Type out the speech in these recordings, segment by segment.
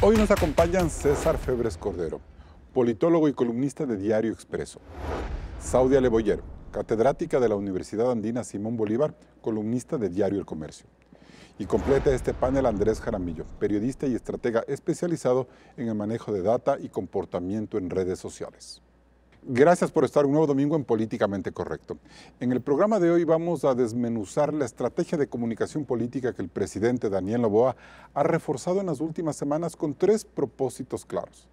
Hoy nos acompañan César Febres Cordero, politólogo y columnista de Diario Expreso; Saudia Leboyer, catedrática de la Universidad Andina Simón Bolívar, columnista de Diario El Comercio. Y completa este panel Andrés Jaramillo, periodista y estratega especializado en el manejo de data y comportamiento en redes sociales. Gracias por estar un nuevo domingo en Políticamente Correcto. En el programa de hoy vamos a desmenuzar la estrategia de comunicación política que el presidente Daniel Noboa ha reforzado en las últimas semanas con tres propósitos claros.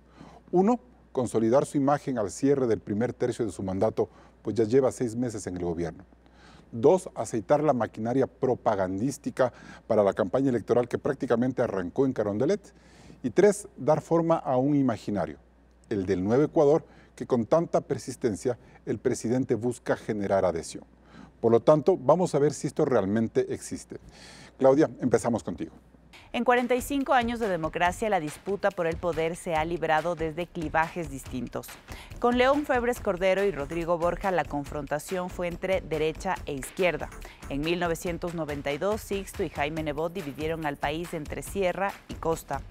Uno, consolidar su imagen al cierre del primer tercio de su mandato, pues ya lleva 6 meses en el gobierno. 2, aceitar la maquinaria propagandística para la campaña electoral que prácticamente arrancó en Carondelet. Y 3, dar forma a un imaginario, el del nuevo Ecuador, que con tanta persistencia el presidente busca generar adhesión. Por lo tanto, vamos a ver si esto realmente existe. Claudia, empezamos contigo. En 45 años de democracia, la disputa por el poder se ha librado desde clivajes distintos. Con León Febres Cordero y Rodrigo Borja, la confrontación fue entre derecha e izquierda. En 1992, Sixto y Jaime Nebot dividieron al país entre sierra y costa.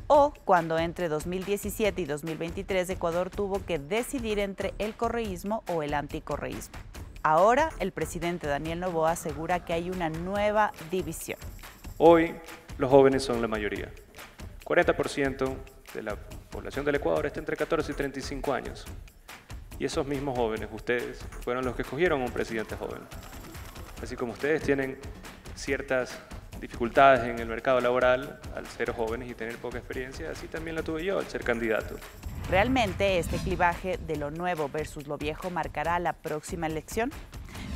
O cuando entre 2017 y 2023 Ecuador tuvo que decidir entre el correísmo o el anticorreísmo. Ahora, el presidente Daniel Noboa asegura que hay una nueva división. Hoy, los jóvenes son la mayoría. 40% de la población del Ecuador está entre 14 y 35 años. Y esos mismos jóvenes, ustedes, fueron los que escogieron a un presidente joven. Así como ustedes tienen ciertas dificultades en el mercado laboral al ser jóvenes y tener poca experiencia, así también la tuve yo al ser candidato. ¿Realmente este clivaje de lo nuevo versus lo viejo marcará la próxima elección?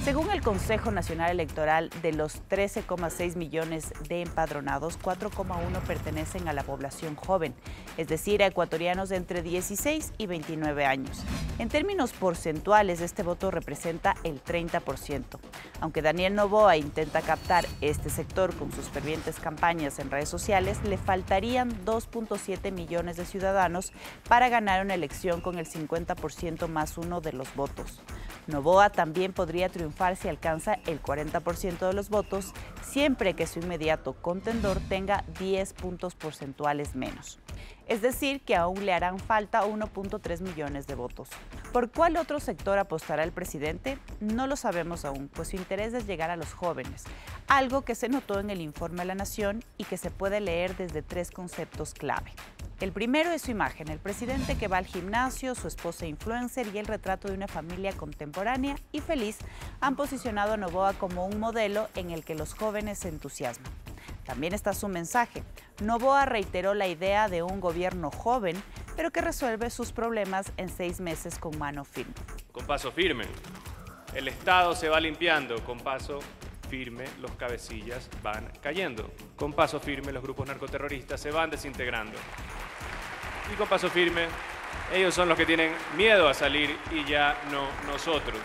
Según el Consejo Nacional Electoral, de los 13,6 millones de empadronados, 4,1 pertenecen a la población joven, es decir, a ecuatorianos de entre 16 y 29 años. En términos porcentuales, este voto representa el 30%. Aunque Daniel Noboa intenta captar este sector con sus fervientes campañas en redes sociales, le faltarían 2,7 millones de ciudadanos para ganar una elección con el 50% más uno de los votos. Noboa también podría triunfar si alcanza el 40% de los votos, siempre que su inmediato contendor tenga 10 puntos porcentuales menos. Es decir, que aún le harán falta 1,3 millones de votos. ¿Por cuál otro sector apostará el presidente? No lo sabemos aún, pues su interés es llegar a los jóvenes, algo que se notó en el informe a La Nación y que se puede leer desde 3 conceptos clave. El primero es su imagen, el presidente que va al gimnasio, su esposa influencer y el retrato de una familia contemporánea y feliz han posicionado a Noboa como un modelo en el que los jóvenes se entusiasman. También está su mensaje. Noboa reiteró la idea de un gobierno joven, pero que resuelve sus problemas en 6 meses con mano firme. Con paso firme. El Estado se va limpiando. Con paso firme, los cabecillas van cayendo. Con paso firme, los grupos narcoterroristas se van desintegrando. Y con paso firme, ellos son los que tienen miedo a salir y ya no nosotros.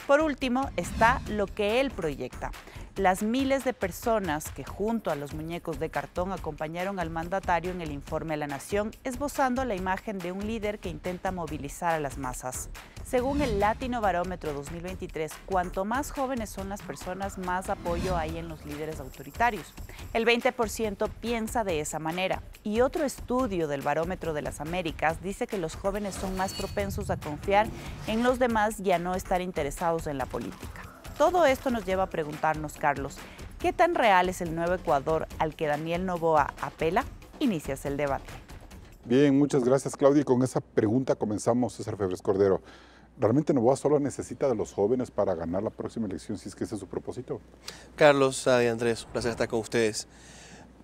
Por último, está lo que él proyecta. Las miles de personas que junto a los muñecos de cartón acompañaron al mandatario en el informe a La Nación, esbozando la imagen de un líder que intenta movilizar a las masas. Según el Latino Barómetro 2023, cuanto más jóvenes son las personas, más apoyo hay en los líderes autoritarios. El 20% piensa de esa manera. Y otro estudio del Barómetro de las Américas dice que los jóvenes son más propensos a confiar en los demás y a no estar interesados en la política. Todo esto nos lleva a preguntarnos, Carlos, ¿qué tan real es el nuevo Ecuador al que Daniel Noboa apela? Inicias el debate. Bien, muchas gracias, Claudia. Y con esa pregunta comenzamos, César Febres Cordero. ¿Realmente Noboa solo necesita de los jóvenes para ganar la próxima elección, si es que ese es su propósito? Carlos, Andrés, un placer estar con ustedes.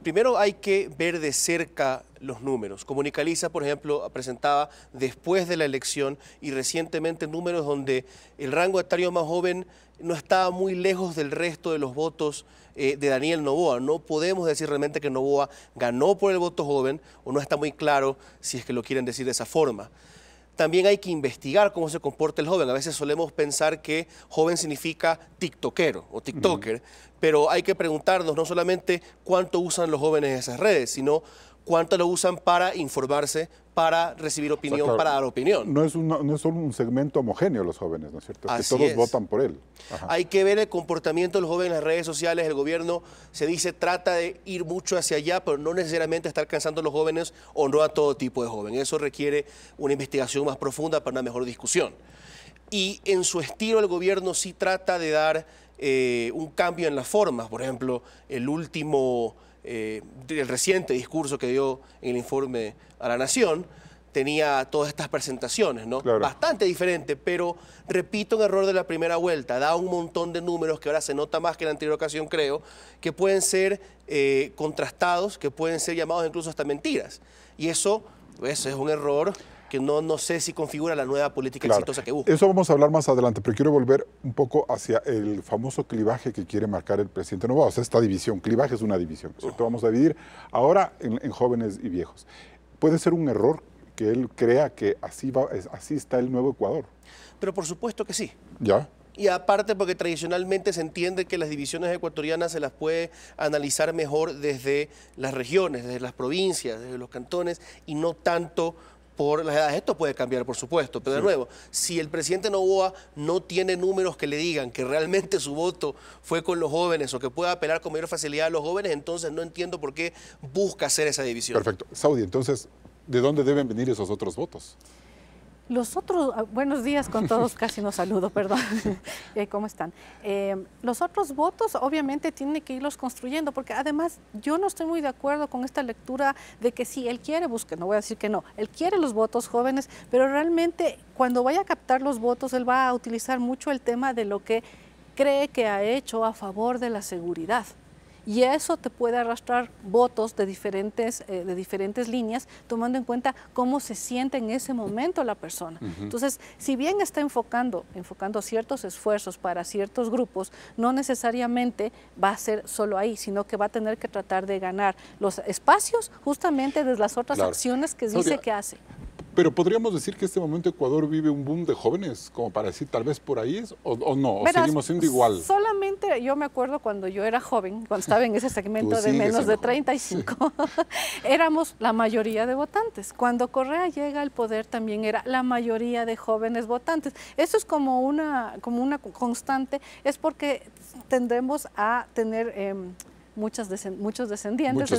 Primero hay que ver de cerca los números. Comunicaliza, por ejemplo, presentaba después de la elección y recientemente números donde el rango etario más joven no estaba muy lejos del resto de los votos de Daniel Noboa. No podemos decir realmente que Noboa ganó por el voto joven, o no está muy claro si es que lo quieren decir de esa forma. También hay que investigar cómo se comporta el joven. A veces solemos pensar que joven significa tiktokero o tiktoker, pero hay que preguntarnos no solamente cuánto usan los jóvenes esas redes, sino cuánto lo usan para informarse, para recibir opinión, claro, para dar opinión. No es solo un segmento homogéneo los jóvenes, ¿no es cierto? Así que todos es. votan por él. Ajá. Hay que ver el comportamiento de los jóvenes en las redes sociales. El gobierno se dice trata de ir mucho hacia allá, pero no necesariamente está alcanzando a los jóvenes o no a todo tipo de joven. Eso requiere una investigación más profunda para una mejor discusión. Y en su estilo el gobierno sí trata de dar un cambio en las formas. Por ejemplo, el reciente discurso que dio en el informe a la Nación tenía todas estas presentaciones, ¿no? Claro. Bastante diferente, pero repito un error de la primera vuelta, da un montón de números que ahora se nota más que en la anterior ocasión, creo, que pueden ser contrastados, que pueden ser llamados incluso hasta mentiras. Y eso es un error que no sé si configura la nueva política exitosa que busca. Eso vamos a hablar más adelante, pero quiero volver un poco hacia el famoso clivaje que quiere marcar el presidente Noboa. O sea, esta división, clivaje es una división, ¿cierto? Vamos a dividir ahora en jóvenes y viejos. ¿Puede ser un error que él crea que así está el nuevo Ecuador? Pero por supuesto que sí. ¿Ya? Y aparte porque tradicionalmente se entiende que las divisiones ecuatorianas se las puede analizar mejor desde las regiones, desde las provincias, desde los cantones y no tanto por las edades. Esto puede cambiar, por supuesto, pero de nuevo, si el presidente Noboa no tiene números que le digan que realmente su voto fue con los jóvenes o que pueda apelar con mayor facilidad a los jóvenes, entonces no entiendo por qué busca hacer esa división. Perfecto. Saudi, entonces, ¿de dónde deben venir esos otros votos? Los otros, buenos días con todos, casi no saludo, perdón. ¿Cómo están? Los otros votos obviamente tienen que irlos construyendo, porque además yo no estoy muy de acuerdo con esta lectura de que sí, él quiere buscar, no voy a decir que no, él quiere los votos jóvenes, pero realmente cuando vaya a captar los votos, él va a utilizar mucho el tema de lo que cree que ha hecho a favor de la seguridad. Y eso te puede arrastrar votos de diferentes líneas, tomando en cuenta cómo se siente en ese momento la persona. Entonces, si bien está enfocando ciertos esfuerzos para ciertos grupos, no necesariamente va a ser solo ahí, sino que va a tener que tratar de ganar los espacios justamente de las otras acciones que dice que hace. Pero podríamos decir que en este momento Ecuador vive un boom de jóvenes, como para decir tal vez por ahí es, o no, Verás, o seguimos siendo igual. Solamente yo me acuerdo cuando yo era joven, cuando estaba en ese segmento de menos de 35, éramos la mayoría de votantes. Cuando Correa llega al poder también era la mayoría de jóvenes votantes. Eso es como una constante, es porque tendremos a tener muchos descendientes,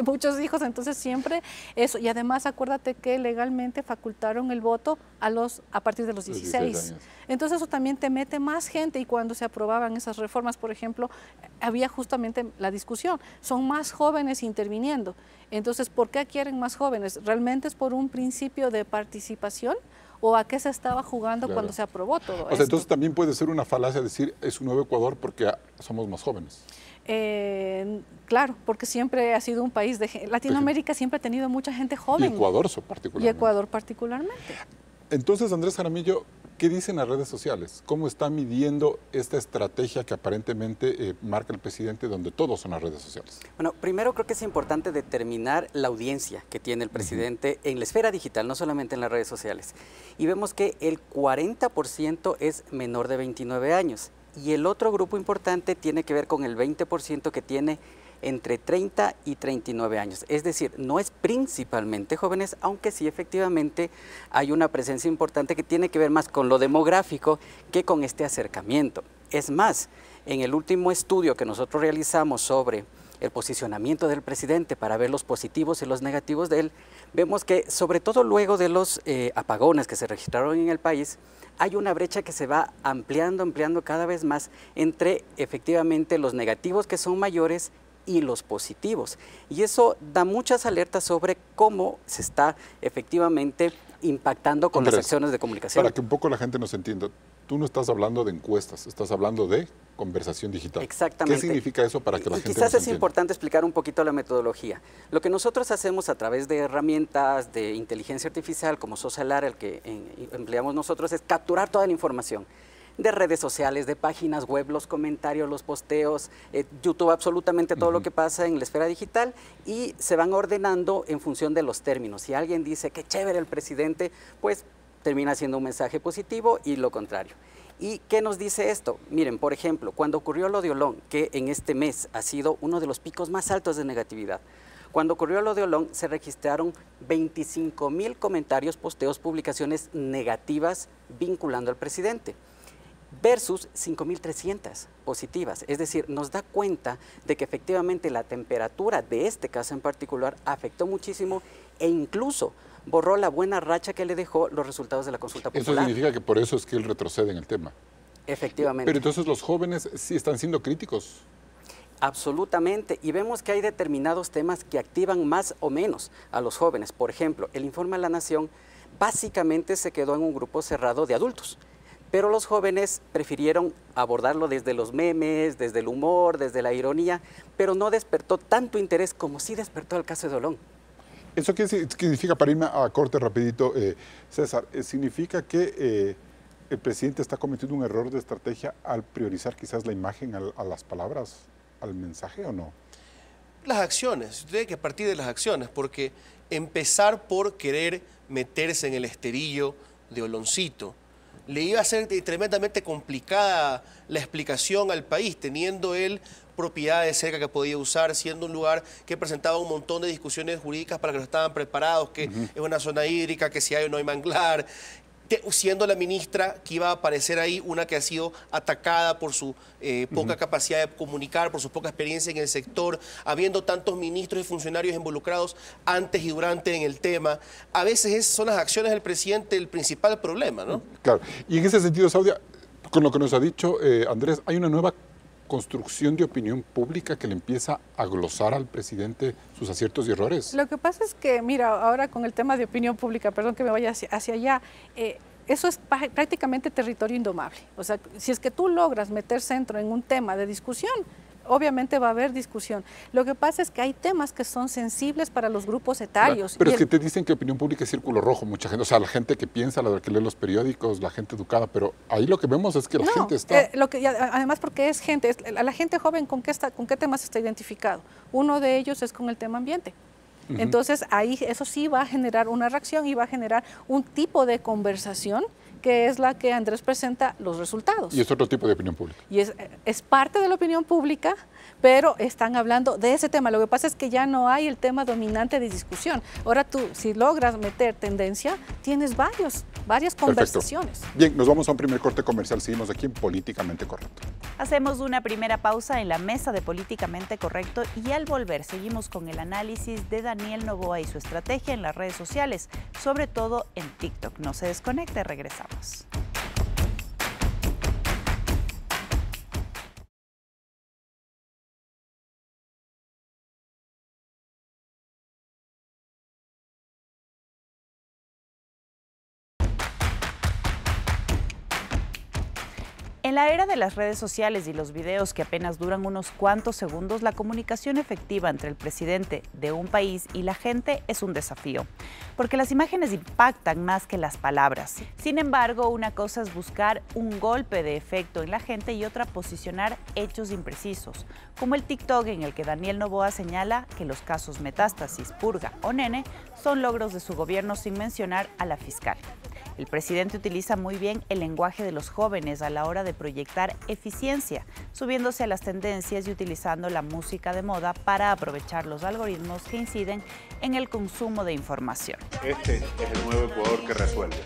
muchos hijos, entonces siempre eso. Y además acuérdate que legalmente facultaron el voto a partir de los 16 años. Entonces eso también te mete más gente, y cuando se aprobaban esas reformas, por ejemplo, había justamente la discusión, son más jóvenes interviniendo. Entonces, ¿por qué quieren más jóvenes? ¿Realmente es por un principio de participación? ¿O a qué se estaba jugando cuando se aprobó todo esto? Entonces también puede ser una falacia decir es un nuevo Ecuador porque somos más jóvenes. Claro, porque siempre ha sido un país de... Latinoamérica siempre ha tenido mucha gente joven. Y Ecuador particularmente. Y Ecuador particularmente. Entonces, Andrés Jaramillo, ¿qué dicen las redes sociales? ¿Cómo está midiendo esta estrategia que aparentemente marca el presidente, donde todos son las redes sociales? Bueno, primero creo que es importante determinar la audiencia que tiene el presidente en la esfera digital, no solamente en las redes sociales. Y vemos que el 40% es menor de 29 años. Y el otro grupo importante tiene que ver con el 20% que tiene entre 30 y 39 años. Es decir, no es principalmente jóvenes, aunque sí efectivamente hay una presencia importante que tiene que ver más con lo demográfico que con este acercamiento. Es más, en el último estudio que nosotros realizamos sobre el posicionamiento del presidente para ver los positivos y los negativos de él, vemos que sobre todo luego de los apagones que se registraron en el país, hay una brecha que se va ampliando cada vez más entre efectivamente los negativos, que son mayores, y los positivos. Y eso da muchas alertas sobre cómo se está efectivamente impactando con las acciones de comunicación. Para que un poco la gente nos entienda, tú no estás hablando de encuestas, estás hablando de conversación digital. Exactamente. ¿Qué significa eso para que la gente nos entienda? Quizás es importante explicar un poquito la metodología. Lo que nosotros hacemos a través de herramientas de inteligencia artificial como Socialar, el que empleamos nosotros, es capturar toda la información de redes sociales, de páginas web, los comentarios, los posteos, YouTube, absolutamente todo lo que pasa en la esfera digital, y se van ordenando en función de los términos. Si alguien dice que chévere el presidente, pues termina siendo un mensaje positivo, y lo contrario. ¿Y qué nos dice esto? Miren, por ejemplo, cuando ocurrió lo de Olón, que en este mes ha sido uno de los picos más altos de negatividad, Cuando ocurrió lo de Olón, se registraron 25.000 comentarios, posteos, publicaciones negativas vinculando al presidente, versus 5.300 positivas. Es decir, nos da cuenta de que efectivamente la temperatura de este caso en particular afectó muchísimo e incluso borró la buena racha que le dejó los resultados de la consulta popular. Eso significa que por eso es que él retrocede en el tema. Efectivamente. Pero entonces los jóvenes sí están siendo críticos. Absolutamente, y vemos que hay determinados temas que activan más o menos a los jóvenes. Por ejemplo, el informe de la Nación básicamente se quedó en un grupo cerrado de adultos, pero los jóvenes prefirieron abordarlo desde los memes, desde el humor, desde la ironía, pero no despertó tanto interés como sí despertó el caso de Olón. ¿Eso qué significa, para irme a corte rapidito, César? ¿Significa que el presidente está cometiendo un error de estrategia al priorizar quizás la imagen a las palabras, al mensaje o no? Las acciones, tiene que partir de las acciones, porque empezar por querer meterse en el esterillo de Oloncito, le iba a ser tremendamente complicada la explicación al país, teniendo él propiedades cerca que podía usar, siendo un lugar que presentaba un montón de discusiones jurídicas para que no estaban preparados, que es una zona hídrica, que si hay o no hay manglar, siendo la ministra que iba a aparecer ahí, una que ha sido atacada por su poca capacidad de comunicar, por su poca experiencia en el sector, habiendo tantos ministros y funcionarios involucrados antes y durante en el tema. A veces esas son las acciones del presidente el principal problema, ¿no? Claro, y en ese sentido, Saudia, con lo que nos ha dicho Andrés, hay una nueva construcción de opinión pública que le empieza a glosar al presidente sus aciertos y errores. Lo que pasa es que, mira, ahora con el tema de opinión pública, perdón que me vaya hacia allá, eso es prácticamente territorio indomable. O sea, si es que tú logras meter centro en un tema de discusión, obviamente va a haber discusión. Lo que pasa es que hay temas que son sensibles para los grupos etarios. Claro, pero es que te dicen que opinión pública es círculo rojo, mucha gente, o sea, la gente que piensa, la que lee los periódicos, la gente educada, pero ahí lo que vemos es que la gente está... Además porque es gente, la gente joven ¿con qué temas está identificado? Uno de ellos es con el tema ambiente. Entonces ahí eso sí va a generar una reacción y va a generar un tipo de conversación que es la que Andrés presenta los resultados. Y es otro tipo de opinión pública. Y es parte de la opinión pública, pero están hablando de ese tema. Lo que pasa es que ya no hay el tema dominante de discusión. Ahora tú, si logras meter tendencia, tienes varias conversaciones. Perfecto. Bien, nos vamos a un primer corte comercial. Seguimos aquí en Políticamente Correcto. Hacemos una primera pausa en la mesa de Políticamente Correcto y al volver seguimos con el análisis de Daniel Noboa y su estrategia en las redes sociales, sobre todo en TikTok. No se desconecte, regresamos. En la era de las redes sociales y los videos que apenas duran unos cuantos segundos, la comunicación efectiva entre el presidente de un país y la gente es un desafío, porque las imágenes impactan más que las palabras. Sin embargo, una cosa es buscar un golpe de efecto en la gente y otra posicionar hechos imprecisos, como el TikTok en el que Daniel Noboa señala que los casos Metástasis, Purga o Nene son logros de su gobierno sin mencionar a la fiscal. El presidente utiliza muy bien el lenguaje de los jóvenes a la hora de proyectar eficiencia, subiéndose a las tendencias y utilizando la música de moda para aprovechar los algoritmos que inciden en el consumo de información. Este es el nuevo Ecuador que resuelve.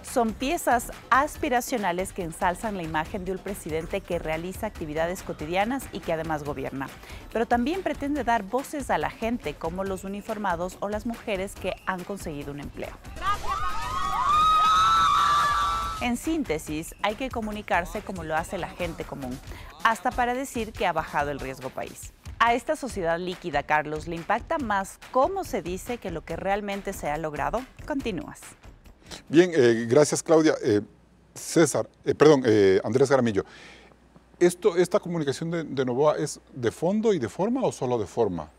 Son piezas aspiracionales que ensalzan la imagen de un presidente que realiza actividades cotidianas y que además gobierna. Pero también pretende dar voces a la gente, como los uniformados o las mujeres que han conseguido un empleo. En síntesis, hay que comunicarse como lo hace la gente común, hasta para decir que ha bajado el riesgo país. A esta sociedad líquida, Carlos, ¿le impacta más cómo se dice que lo que realmente se ha logrado? Continúas. Bien, gracias Claudia. Andrés Jaramillo, ¿esta comunicación de Noboa es de fondo y de forma o solo de forma?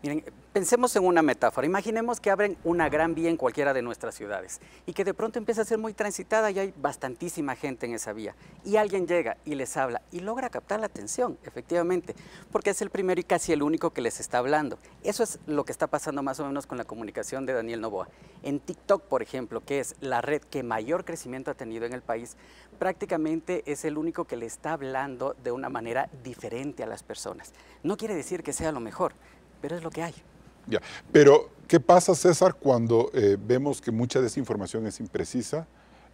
Miren, pensemos en una metáfora. Imaginemos que abren una gran vía en cualquiera de nuestras ciudades y que de pronto empieza a ser muy transitada y hay bastantísima gente en esa vía. Y alguien llega y les habla y logra captar la atención, efectivamente, porque es el primero y casi el único que les está hablando. Eso es lo que está pasando más o menos con la comunicación de Daniel Noboa. En TikTok, por ejemplo, que es la red que mayor crecimiento ha tenido en el país, prácticamente es el único que le está hablando de una manera diferente a las personas. No quiere decir que sea lo mejor, pero es lo que hay. Ya. Pero, ¿qué pasa, César, cuando vemos que mucha desinformación es imprecisa,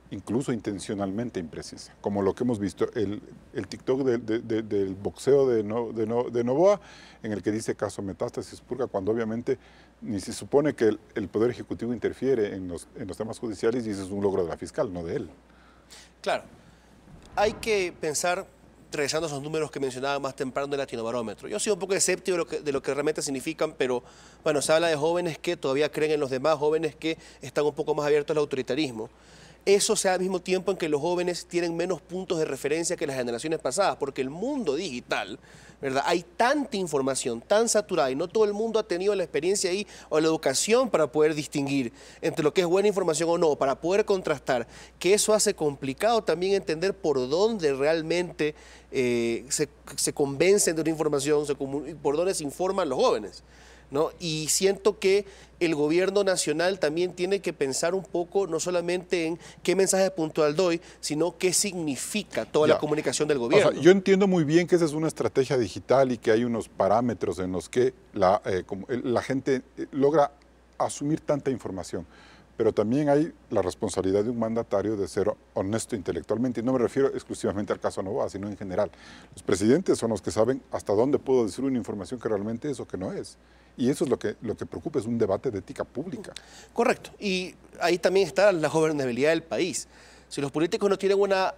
incluso intencionalmente imprecisa? Como lo que hemos visto, el TikTok del boxeo de Noboa, en el que dice caso metástasis purga, cuando obviamente ni se supone que el Poder Ejecutivo interfiere en los temas judiciales y ese es un logro de la fiscal, no de él. Claro, hay que pensar, regresando a esos números que mencionaba más temprano del Latinobarómetro. Yo soy un poco escéptico de lo que realmente significan, pero bueno, se habla de jóvenes que todavía creen en los demás, jóvenes que están un poco más abiertos al autoritarismo. Eso se da al mismo tiempo en que los jóvenes tienen menos puntos de referencia que las generaciones pasadas, porque el mundo digital, ¿verdad? Hay tanta información, tan saturada, y no todo el mundo ha tenido la experiencia ahí o la educación para poder distinguir entre lo que es buena información o no, para poder contrastar, que eso hace complicado también entender por dónde realmente se convencen de una información, por dónde se informan los jóvenes, ¿no? Y siento que el gobierno nacional también tiene que pensar un poco, no solamente en qué mensaje puntual doy, sino qué significa toda la comunicación del gobierno. O sea, yo entiendo muy bien que esa es una estrategia digital y que hay unos parámetros en los que la gente logra asumir tanta información. Pero también hay la responsabilidad de un mandatario de ser honesto intelectualmente. Y no me refiero exclusivamente al caso Noboa, sino en general. Los presidentes son los que saben hasta dónde puedo decir una información que realmente es o que no es. Y eso es lo que preocupa, es un debate de ética pública. Correcto. Y ahí también está la gobernabilidad del país. Si los políticos no tienen una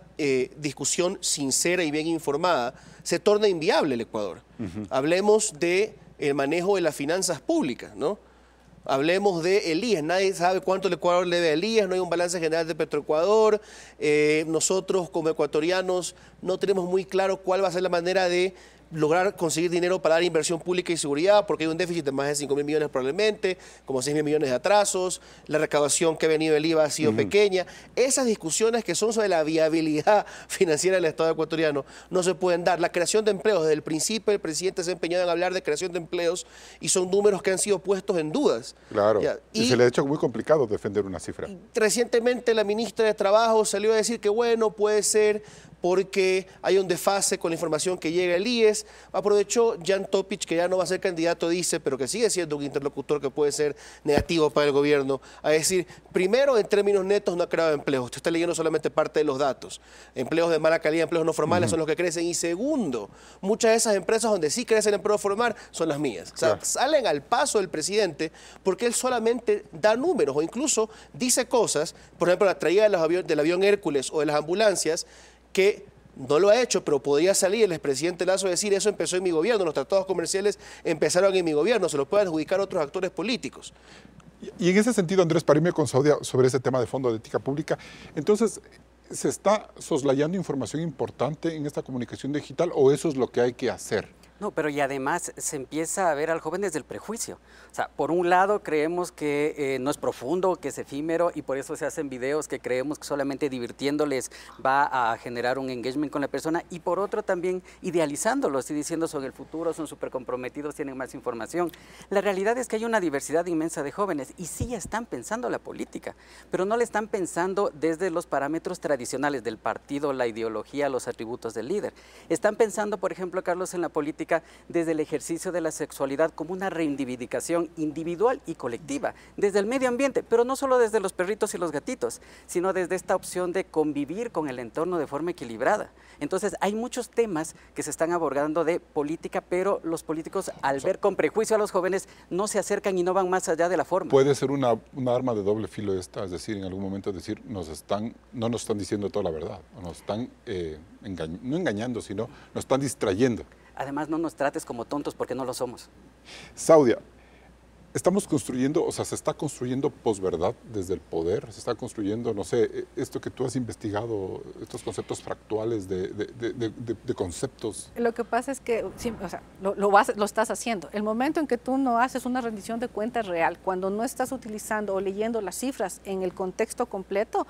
discusión sincera y bien informada, se torna inviable el Ecuador. Hablemos del manejo de las finanzas públicas, ¿no? Hablemos de Elías, nadie sabe cuánto el Ecuador le debe a Elías, no hay un balance general de Petroecuador, nosotros como ecuatorianos no tenemos muy claro cuál va a ser la manera de lograr conseguir dinero para dar inversión pública y seguridad, porque hay un déficit de más de 5.000 millones probablemente, como 6.000 millones de atrasos, la recaudación que ha venido del IVA ha sido pequeña. Esas discusiones que son sobre la viabilidad financiera del Estado ecuatoriano no se pueden dar. La creación de empleos, desde el principio el presidente se ha empeñado en hablar de creación de empleos y son números que han sido puestos en dudas. Claro, y se le ha hecho muy complicado defender una cifra. Recientemente la ministra de Trabajo salió a decir que bueno, puede ser porque hay un desfase con la información que llega al IES. Aprovechó Jan Topic, que ya no va a ser candidato, dice, pero que sigue siendo un interlocutor que puede ser negativo para el gobierno, a decir, primero, en términos netos no ha creado empleos. Usted está leyendo solamente parte de los datos. Empleos de mala calidad, empleos no formales son los que crecen. Y segundo, muchas de esas empresas donde sí crece el empleo formal son las mías. O sea, salen al paso del presidente porque él solamente da números o incluso dice cosas, por ejemplo, la traída del avión Hércules o de las ambulancias, que no lo ha hecho, pero podría salir el expresidente Lazo a decir, eso empezó en mi gobierno, los tratados comerciales empezaron en mi gobierno, se lo pueden adjudicar otros actores políticos. Y en ese sentido, Andrés, para irme con Saudia sobre ese tema de fondo de ética pública, entonces, ¿se está soslayando información importante en esta comunicación digital o eso es lo que hay que hacer? No, pero y además se empieza a ver al joven desde el prejuicio. O sea, por un lado creemos que no es profundo, que es efímero y por eso se hacen videos que creemos que solamente divirtiéndoles va a generar un engagement con la persona y por otro también idealizándolos y diciendo son el futuro, son súper comprometidos, tienen más información. La realidad es que hay una diversidad inmensa de jóvenes y sí están pensando la política, pero no le están pensando desde los parámetros tradicionales del partido, la ideología, los atributos del líder. Están pensando, por ejemplo, Carlos, en la política desde el ejercicio de la sexualidad como una reivindicación individual y colectiva, desde el medio ambiente, pero no solo desde los perritos y los gatitos, sino desde esta opción de convivir con el entorno de forma equilibrada. Entonces, hay muchos temas que se están abordando de política, pero los políticos, al ver con prejuicio a los jóvenes, no se acercan y no van más allá de la forma. Puede ser una arma de doble filo esta, es decir, en algún momento decir, no nos están diciendo toda la verdad, o nos están no engañando, sino nos están distrayendo. Además, no nos trates como tontos porque no lo somos. Saudia, Estamos construyendo, o sea, se está construyendo posverdad desde el poder, se está construyendo, no sé, esto que tú has investigado, estos conceptos fractuales de conceptos. Lo que pasa es que sí, o sea, lo estás haciendo. El momento en que tú no haces una rendición de cuentas real, cuando no estás utilizando o leyendo las cifras en el contexto completo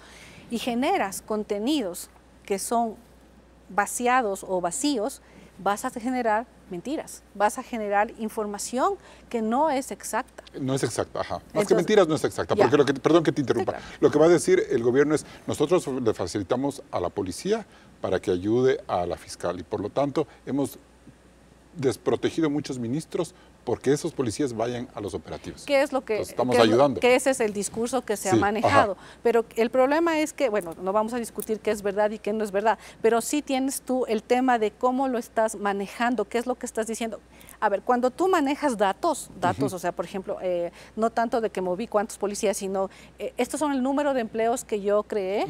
y generas contenidos que son vaciados o vacíos, vas a generar mentiras, vas a generar información que no es exacta. No es exacta, ajá. Más Entonces, que mentiras no es exacta, ya. porque perdón que te interrumpa, Sí, claro. lo que va a decir el gobierno es, nosotros le facilitamos a la policía para que ayude a la fiscal y por lo tanto hemos desprotegido a muchos ministros porque esos policías vayan a los operativos. ¿Qué es lo que Entonces, estamos ayudando? Que ese es el discurso que se ha Sí, manejado. ajá. Pero el problema es que, bueno, no vamos a discutir qué es verdad y qué no es verdad, pero sí tienes tú el tema de cómo lo estás manejando, qué es lo que estás diciendo. A ver, cuando tú manejas datos, o sea, por ejemplo, no tanto de que moví cuántos policías, sino estos son el número de empleos que yo creé,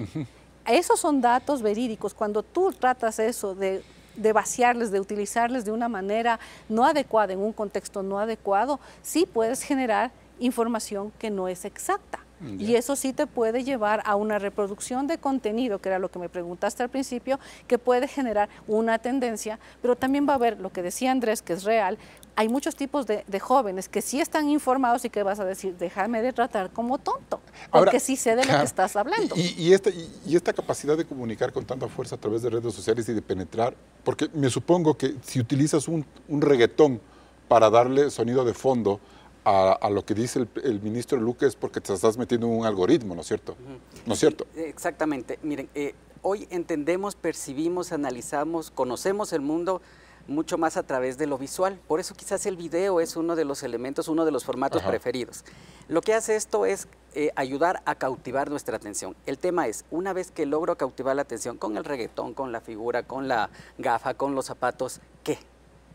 esos son datos verídicos. Cuando tú tratas eso de vaciarles, de utilizarles de una manera no adecuada, en un contexto no adecuado, sí puedes generar información que no es exacta. Y eso sí te puede llevar a una reproducción de contenido, que era lo que me preguntaste al principio, que puede generar una tendencia, pero también va a haber lo que decía Andrés, que es real. Hay muchos tipos de jóvenes que sí están informados y que vas a decir, déjame de tratar como tonto, porque Ahora, sí sé de lo que estás hablando. Y esta capacidad de comunicar con tanta fuerza a través de redes sociales y de penetrar, porque me supongo que si utilizas un reggaetón para darle sonido de fondo a lo que dice el ministro Luque es porque te estás metiendo en un algoritmo, ¿no es cierto? ¿No es cierto? Exactamente. Miren, hoy entendemos, percibimos, analizamos, conocemos el mundo mucho más a través de lo visual. Por eso quizás el video es uno de los elementos, uno de los formatos preferidos. Lo que hace esto es ayudar a cautivar nuestra atención. El tema es, una vez que logro cautivar la atención con el reggaetón, con la figura, con la gafa, con los zapatos, ¿qué?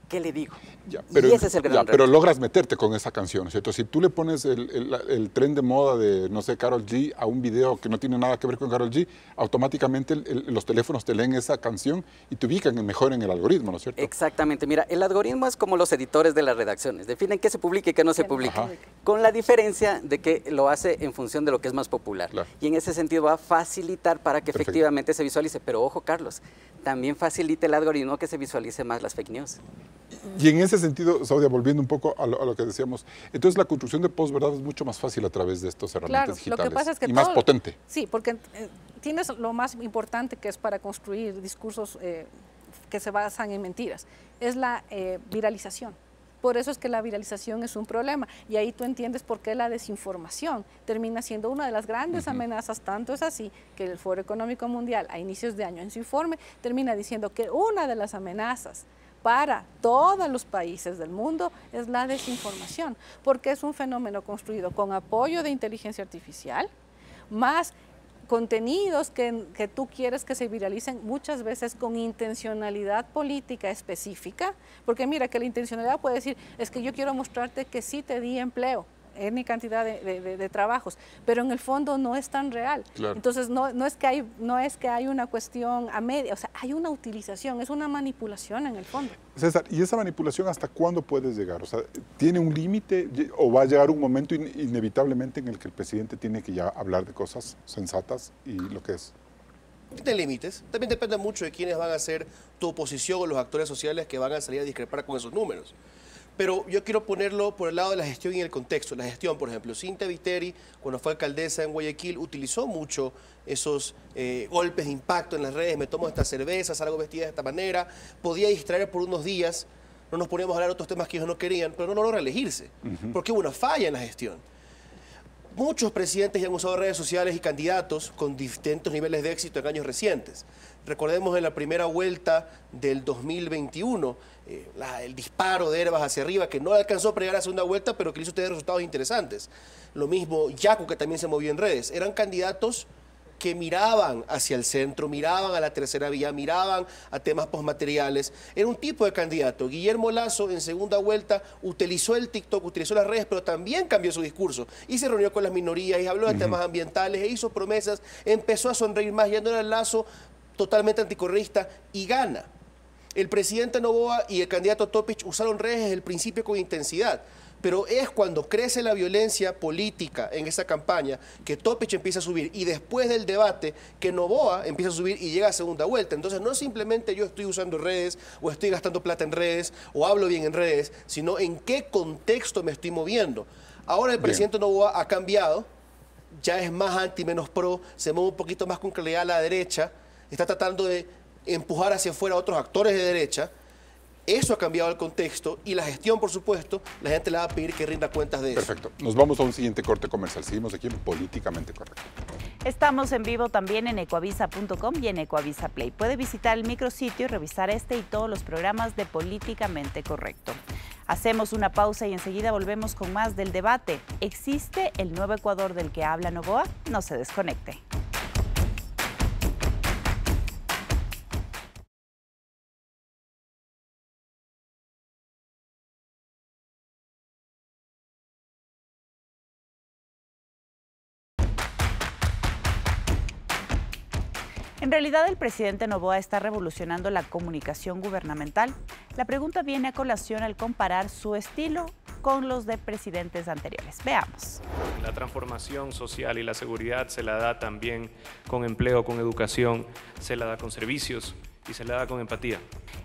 ¿Qué le digo? Ya, pero, y ese es el gran reto. Pero logras meterte con esa canción, ¿cierto? Si tú le pones el tren de moda de, no sé, Karol G a un video que no tiene nada que ver con Karol G, automáticamente los teléfonos te leen esa canción y te ubican mejor en el algoritmo, ¿no es cierto? Exactamente. Mira, el algoritmo es como los editores de las redacciones. Definen qué se publica y qué no se publica. Ajá. Con la diferencia de que lo hace en función de lo que es más popular. Claro. Y en ese sentido va a facilitar para que Perfecto. efectivamente se visualice. Pero ojo, Carlos, también facilita el algoritmo que se visualice más las fake news. Y en ese sentido, Saudia, volviendo un poco a lo que decíamos, entonces la construcción de posverdad es mucho más fácil a través de estas herramientas Claro, digitales. lo que pasa es que y más potente. Sí, porque tienes lo más importante que es para construir discursos que se basan en mentiras, es la viralización. Por eso es que la viralización es un problema y ahí tú entiendes por qué la desinformación termina siendo una de las grandes amenazas, tanto es así que el Foro Económico Mundial a inicios de año en su informe termina diciendo que una de las amenazas para todos los países del mundo es la desinformación, porque es un fenómeno construido con apoyo de inteligencia artificial, más contenidos que tú quieres que se viralicen muchas veces con intencionalidad política específica, porque mira que la intencionalidad puede decir, es que yo quiero mostrarte que sí te di empleo, en cantidad de trabajos, pero en el fondo no es tan real. Claro. Entonces no es que hay una cuestión a media, o sea, hay una utilización, es una manipulación en el fondo. César, ¿y esa manipulación hasta cuándo puedes llegar? O sea, ¿tiene un límite o va a llegar un momento inevitablemente en el que el presidente tiene que ya hablar de cosas sensatas y lo que es? Tiene límites. También depende mucho de quiénes van a ser tu oposición o los actores sociales que van a salir a discrepar con esos números. Pero yo quiero ponerlo por el lado de la gestión y el contexto. La gestión, por ejemplo, Cintia Viteri, cuando fue alcaldesa en Guayaquil, utilizó mucho esos golpes de impacto en las redes. Me tomo esta cerveza, salgo vestida de esta manera. Podía distraer por unos días. No nos poníamos a hablar de otros temas que ellos no querían, pero no logró reelegirse. Porque hubo una falla en la gestión. Muchos presidentes ya han usado redes sociales y candidatos con distintos niveles de éxito en años recientes. Recordemos en la primera vuelta del 2021, el disparo de Herbas hacia arriba, que no alcanzó a llegar a la segunda vuelta, pero que le hizo tener resultados interesantes. Lo mismo Yacu, que también se movió en redes. Eran candidatos que miraban hacia el centro, miraban a la tercera vía, miraban a temas postmateriales. Era un tipo de candidato. Guillermo Lasso, en segunda vuelta, utilizó el TikTok, utilizó las redes, pero también cambió su discurso. Y se reunió con las minorías, y habló de temas ambientales, e hizo promesas, empezó a sonreír más, ya no era el Lasso totalmente anticorreísta, y gana. El presidente Noboa y el candidato Topic usaron redes desde el principio con intensidad. Pero es cuando crece la violencia política en esa campaña que Topic empieza a subir y después del debate que Noboa empieza a subir y llega a segunda vuelta. Entonces no simplemente yo estoy usando redes o estoy gastando plata en redes o hablo bien en redes, sino en qué contexto me estoy moviendo. Ahora el presidente Noboa ha cambiado, ya es más anti, menos pro, se mueve un poquito más con claridad a la derecha, está tratando de empujar hacia afuera a otros actores de derecha. Eso ha cambiado el contexto y la gestión, por supuesto, la gente le va a pedir que rinda cuentas de eso. Perfecto. Nos vamos a un siguiente corte comercial. Seguimos aquí en Políticamente Correcto. Estamos en vivo también en ecoavisa.com y en Ecoavisa Play. Puede visitar el micrositio y revisar este y todos los programas de Políticamente Correcto. Hacemos una pausa y enseguida volvemos con más del debate. ¿Existe el nuevo Ecuador del que habla Noboa? No se desconecte. En realidad, el presidente Noboa está revolucionando la comunicación gubernamental. La pregunta viene a colación al comparar su estilo con los de presidentes anteriores. Veamos. La transformación social y la seguridad se la da también con empleo, con educación, se la da con servicios y se la da con empatía.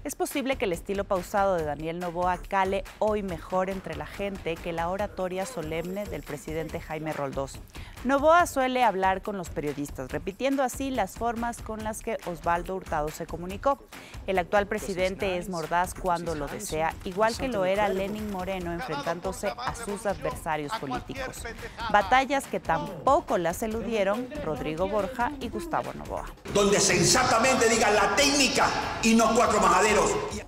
Es posible que el estilo pausado de Daniel Noboa cale hoy mejor entre la gente que la oratoria solemne del presidente Jaime Roldós. Noboa suele hablar con los periodistas, repitiendo así las formas con las que Osvaldo Hurtado se comunicó. El actual presidente es mordaz cuando lo desea, igual que lo era Lenín Moreno enfrentándose a sus adversarios políticos. Batallas que tampoco las eludieron Rodrigo Borja y Gustavo Noboa. Donde sensatamente digan la técnica y no cuatro majaderos.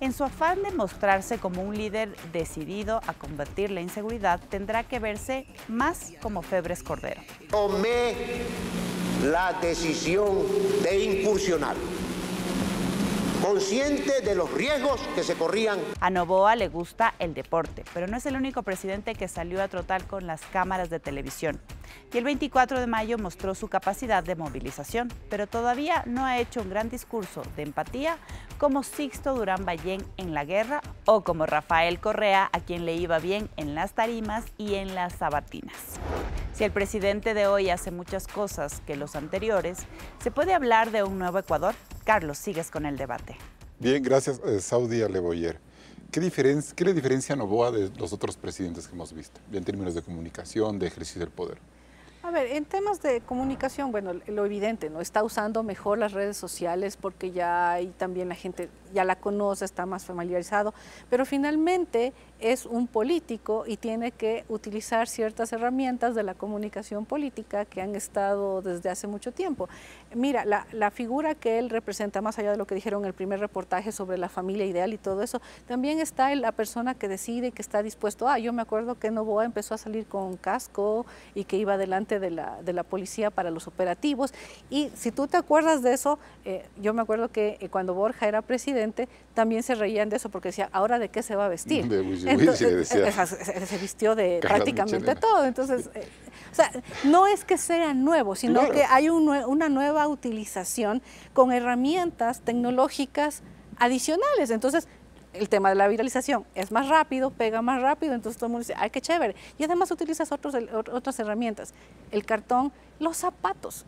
En su afán de mostrarse como un líder decidido a combatir la inseguridad, tendrá que verse más como Febres Cordero. Tomé la decisión de incursionar, consciente de los riesgos que se corrían. A Noboa le gusta el deporte, pero no es el único presidente que salió a trotar con las cámaras de televisión. Y el 24 de mayo mostró su capacidad de movilización, pero todavía no ha hecho un gran discurso de empatía como Sixto Durán Ballén en la guerra o como Rafael Correa, a quien le iba bien en las tarimas y en las sabatinas. Si el presidente de hoy hace muchas cosas que los anteriores, ¿se puede hablar de un nuevo Ecuador? Carlos, sigues con el debate. Bien, gracias, Saudia Leboyer. ¿Qué le diferencia a Noboa de los otros presidentes que hemos visto, en términos de comunicación, de ejercicio del poder? A ver, en temas de comunicación, bueno, lo evidente, ¿no? Está usando mejor las redes sociales porque ya hay también la gente ya la conoce, está más familiarizado, pero finalmente es un político y tiene que utilizar ciertas herramientas de la comunicación política que han estado desde hace mucho tiempo. Mira, la figura que él representa, más allá de lo que dijeron en el primer reportaje sobre la familia ideal y todo eso, también está la persona que decide, que está dispuesto. Yo me acuerdo que Noboa empezó a salir con casco y que iba delante de la policía para los operativos, y si tú te acuerdas de eso, yo me acuerdo que cuando Borja era presidente también se reían de eso porque decía, ¿ahora de qué se va a vestir? Entonces, se vistió de prácticamente todo. Entonces, o sea, no es que sea nuevo, sino que hay una nueva utilización con herramientas tecnológicas adicionales. Entonces, el tema de la viralización es más rápido, pega más rápido, entonces todo el mundo dice, ¡ay, qué chévere! Y además utilizas otras herramientas, el cartón, los zapatos.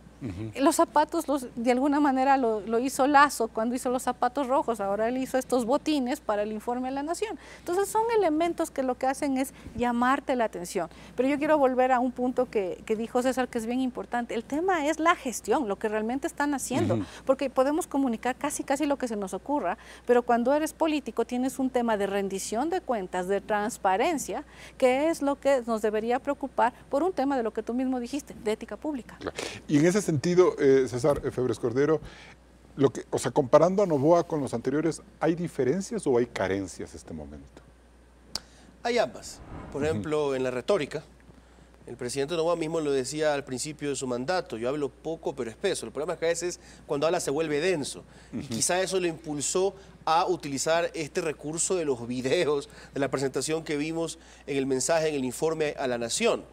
Los zapatos, de alguna manera lo hizo Lazo cuando hizo los zapatos rojos, ahora él hizo estos botines para el informe de la Nación. Entonces son elementos que lo que hacen es llamarte la atención. Pero yo quiero volver a un punto que dijo César, que es bien importante. El tema es la gestión, lo que realmente están haciendo, porque podemos comunicar casi lo que se nos ocurra, pero cuando eres político tienes un tema de rendición de cuentas, de transparencia, que es lo que nos debería preocupar por un tema de lo que tú mismo dijiste, de ética pública. Claro. Y en ese sentido, César Febres Cordero, comparando a Noboa con los anteriores, ¿hay diferencias o hay carencias en este momento? Hay ambas. Por ejemplo, en la retórica, el presidente Noboa mismo lo decía al principio de su mandato, yo hablo poco pero espeso. El problema es que a veces cuando habla se vuelve denso. Y quizá eso le impulsó a utilizar este recurso de los videos, de la presentación que vimos en el mensaje, en el informe a la Nación.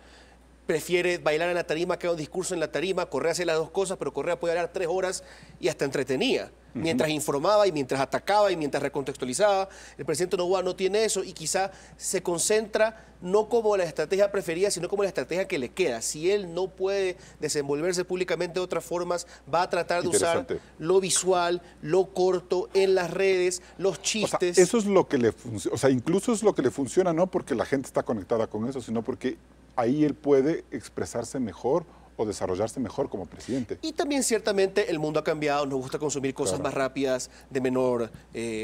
prefiere bailar en la tarima que dar un discurso en la tarima. Correa hacía las dos cosas, pero Correa podía hablar 3 horas y hasta entretenía, mientras informaba y mientras atacaba y mientras recontextualizaba. El presidente Noboa no tiene eso y quizá se concentra no como la estrategia preferida, sino como la estrategia que le queda. Si él no puede desenvolverse públicamente de otras formas, va a tratar de usar lo visual, lo corto, en las redes, los chistes. O sea, eso es lo que le funciona, o sea, incluso es lo que le funciona, no porque la gente está conectada con eso, sino porque ahí él puede expresarse mejor o desarrollarse mejor como presidente. Y también ciertamente el mundo ha cambiado, nos gusta consumir cosas más rápidas, de menor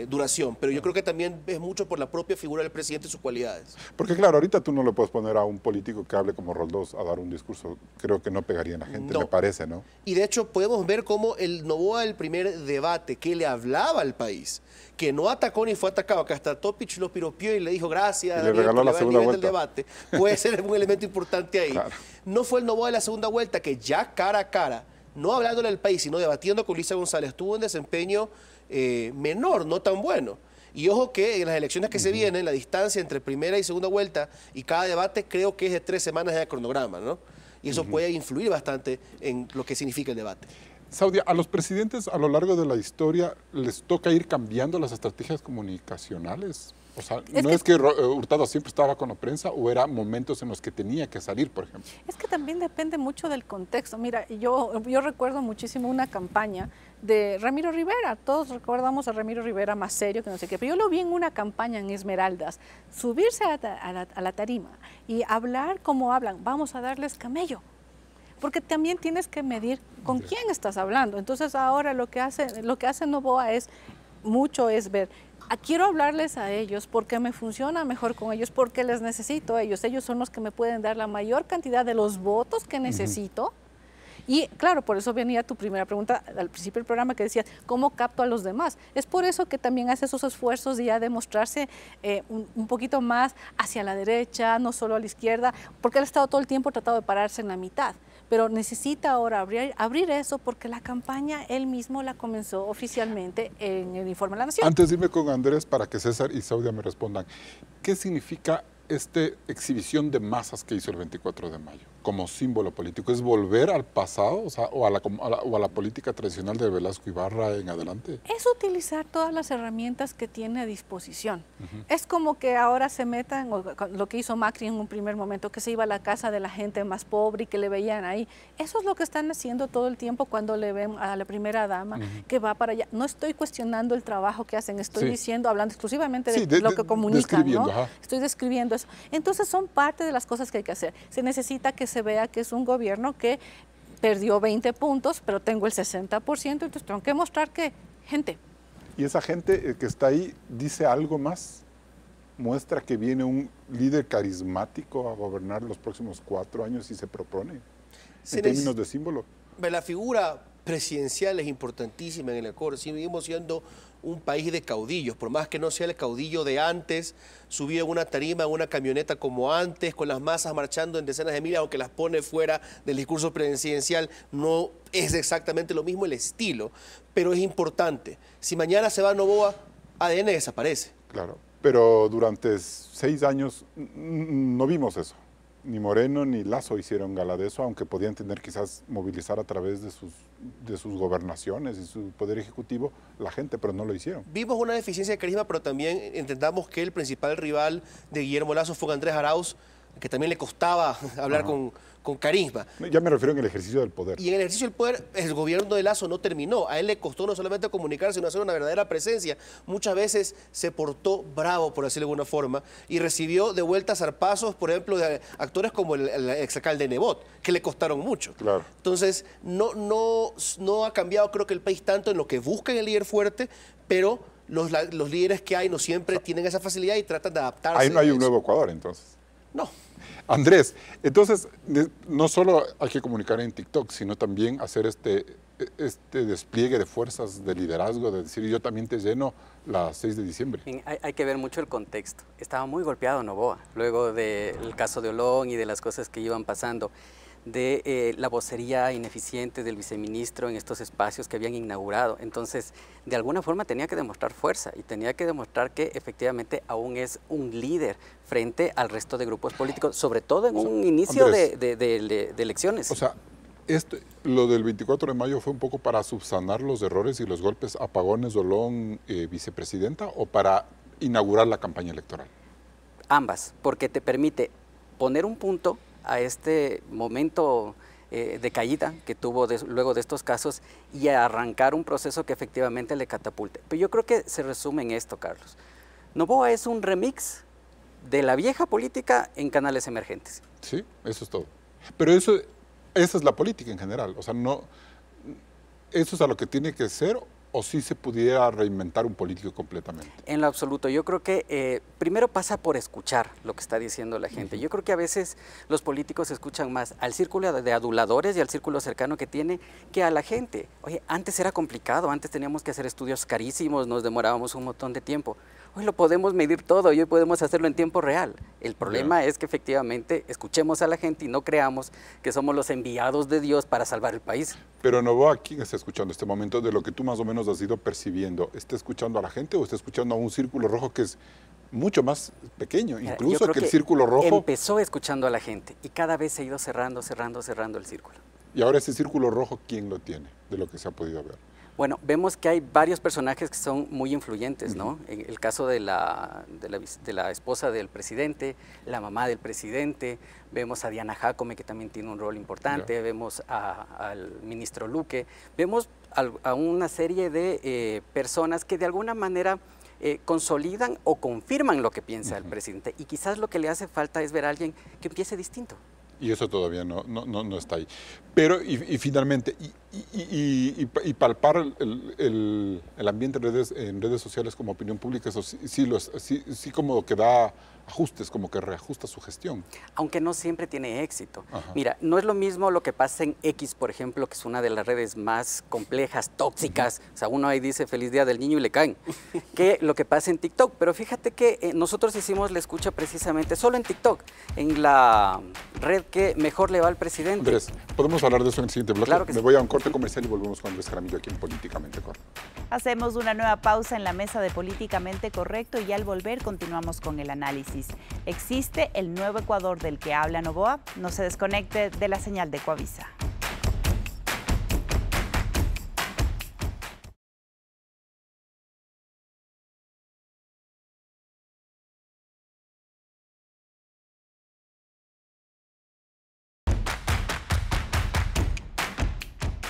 duración, pero yo creo que también es mucho por la propia figura del presidente y sus cualidades. Porque claro, ahorita tú no le puedes poner a un político que hable como Roldós a dar un discurso, creo que no pegaría en la gente, me parece, ¿no? Y de hecho podemos ver cómo el Noboa, el primer debate que le hablaba al país, que no atacó ni fue atacado, que hasta Topic lo piropió y le dijo gracias, y le regaló la segunda vuelta del debate, puede ser un elemento importante ahí. Claro. No fue el Noboa de la segunda vuelta, que ya cara a cara, no hablándole al país, sino debatiendo con Luisa González, tuvo un desempeño menor, no tan bueno. Y ojo que en las elecciones que se vienen, la distancia entre primera y segunda vuelta y cada debate creo que es de 3 semanas de cronograma, ¿no? Y eso puede influir bastante en lo que significa el debate. Saudia, a los presidentes a lo largo de la historia les toca ir cambiando las estrategias comunicacionales. O sea, ¿no es que Hurtado siempre estaba con la prensa o eran momentos en los que tenía que salir, por ejemplo? Es que también depende mucho del contexto. Mira, yo recuerdo muchísimo una campaña de Ramiro Rivera. Todos recordamos a Ramiro Rivera más serio que no sé qué, pero yo lo vi en una campaña en Esmeraldas, subirse a la tarima y hablar como hablan, vamos a darles camello. Porque también tienes que medir con quién estás hablando. Entonces ahora lo que hace Noboa es ver, quiero hablarles a ellos porque me funciona mejor con ellos, porque les necesito a ellos. Ellos son los que me pueden dar la mayor cantidad de los votos que necesito. Y claro, por eso venía tu primera pregunta al principio del programa que decías, ¿cómo capto a los demás? Es por eso que también hace esos esfuerzos de ya demostrarse un poquito más hacia la derecha, no solo a la izquierda, porque él ha estado todo el tiempo tratando de pararse en la mitad. Pero necesita ahora abrir eso porque la campaña él mismo la comenzó oficialmente en el Informe de la Nación. Antes de irme con Andrés para que César y Saudia me respondan, ¿qué significa esta exhibición de masas que hizo el 24 de mayo como símbolo político? ¿Es volver al pasado, o sea, o a la política tradicional de Velasco Ibarra en adelante? Es utilizar todas las herramientas que tiene a disposición. Es como que ahora se metan, lo que hizo Macri en un primer momento, que se iba a la casa de la gente más pobre y que le veían ahí. Eso es lo que están haciendo todo el tiempo cuando le ven a la primera dama que va para allá. No estoy cuestionando el trabajo que hacen, estoy diciendo, hablando exclusivamente de lo que comunican, ¿no? Estoy describiendo eso. Entonces son parte de las cosas que hay que hacer. Se necesita que se vea que es un gobierno que perdió 20 puntos, pero tengo el 60%, entonces tengo que mostrar que, gente. ¿Y esa gente que está ahí dice algo más? ¿Muestra que viene un líder carismático a gobernar los próximos 4 años y se propone? En términos de símbolo. La figura presidencial es importantísima en el Ecuador. Seguimos siendo un país de caudillos, por más que no sea el caudillo de antes, subido en una tarima, en una camioneta como antes, con las masas marchando en decenas de miles, aunque las pone fuera del discurso presidencial, no es exactamente lo mismo el estilo, pero es importante. Si mañana se va Noboa, ADN desaparece. Claro, pero durante 6 años no vimos eso. Ni Moreno ni Lasso hicieron gala de eso, aunque podían tener quizás movilizar a través de sus gobernaciones y su poder ejecutivo la gente, pero no lo hicieron. Vimos una deficiencia de carisma, pero también entendamos que el principal rival de Guillermo Lasso fue Andrés Arauz, que también le costaba hablar con carisma. Ya me refiero en el ejercicio del poder. Y en el ejercicio del poder, el gobierno de Lasso no terminó. A él le costó no solamente comunicarse, sino hacer una verdadera presencia. Muchas veces se portó bravo, por decirlo de alguna forma, y recibió de vuelta zarpazos, por ejemplo, de actores como el exalcalde Nebot, que le costaron mucho. Claro. Entonces, no ha cambiado, creo que el país tanto en lo que busca el líder fuerte, pero los líderes que hay no siempre tienen esa facilidad y tratan de adaptarse. Ahí no hay un nuevo Ecuador, entonces. No. Andrés, entonces no solo hay que comunicar en TikTok, sino también hacer este despliegue de fuerzas de liderazgo, de decir yo también te lleno la 6 de diciembre. Hay que ver mucho el contexto. Estaba muy golpeado Noboa, luego del caso de Olón y de las cosas que iban pasando. de la vocería ineficiente del viceministro en estos espacios que habían inaugurado. Entonces, de alguna forma tenía que demostrar fuerza y tenía que demostrar que efectivamente aún es un líder frente al resto de grupos políticos, sobre todo en un inicio Andrés, de elecciones. O sea, lo del 24 de mayo fue un poco para subsanar los errores y los golpes a Pagones, Olón, vicepresidenta, o para inaugurar la campaña electoral. Ambas, porque te permite poner un punto a este momento de caída que tuvo luego de estos casos y arrancar un proceso que efectivamente le catapulte. Pero yo creo que se resume en esto, Carlos. Noboa es un remix de la vieja política en canales emergentes. Sí, eso es todo. Pero esa es la política en general. O sea, no, ¿eso es a lo que tiene que ser o sí se pudiera reinventar un político completamente? En lo absoluto. Yo creo que primero pasa por escuchar lo que está diciendo la gente. Yo creo que a veces los políticos escuchan más al círculo de aduladores y al círculo cercano que tiene que a la gente. Oye, antes era complicado, antes teníamos que hacer estudios carísimos, nos demorábamos un montón de tiempo. Hoy lo podemos medir todo y hoy podemos hacerlo en tiempo real. El problema es que efectivamente escuchemos a la gente y no creamos que somos los enviados de Dios para salvar el país. Pero Noboa, ¿quién está escuchando este momento de lo que tú más o menos has ido percibiendo? ¿Está escuchando a la gente o está escuchando a un círculo rojo que es mucho más pequeño, incluso que el círculo rojo? Empezó escuchando a la gente y cada vez se ha ido cerrando el círculo. Y ahora ese círculo rojo, ¿quién lo tiene de lo que se ha podido ver? Bueno, vemos que hay varios personajes que son muy influyentes, ¿no? En el caso de la esposa del presidente, la mamá del presidente, vemos a Diana Jacome, que también tiene un rol importante, vemos al ministro Luque, vemos a una serie de personas que de alguna manera consolidan o confirman lo que piensa el presidente. Y quizás lo que le hace falta es ver a alguien que empiece distinto. Y eso todavía no está ahí. Pero, y finalmente, y palpar el ambiente en redes sociales como opinión pública, eso sí como que da ajustes, como que reajusta su gestión. Aunque no siempre tiene éxito. Ajá. Mira, no es lo mismo lo que pasa en X, por ejemplo, que es una de las redes más complejas, tóxicas, o sea, uno ahí dice feliz día del niño y le caen, que lo que pasa en TikTok. Pero fíjate que nosotros hicimos la escucha precisamente solo en TikTok, en la red que mejor le va al presidente. Andrés, ¿podemos hablar de eso en el siguiente bloque? Claro que Me voy a un corte comercial y volvemos con Andrés Jaramillo aquí en Políticamente Correcto. Hacemos una nueva pausa en la mesa de Políticamente Correcto y al volver continuamos con el análisis. ¿Existe el nuevo Ecuador del que habla Noboa? No se desconecte de la señal de Coavisa.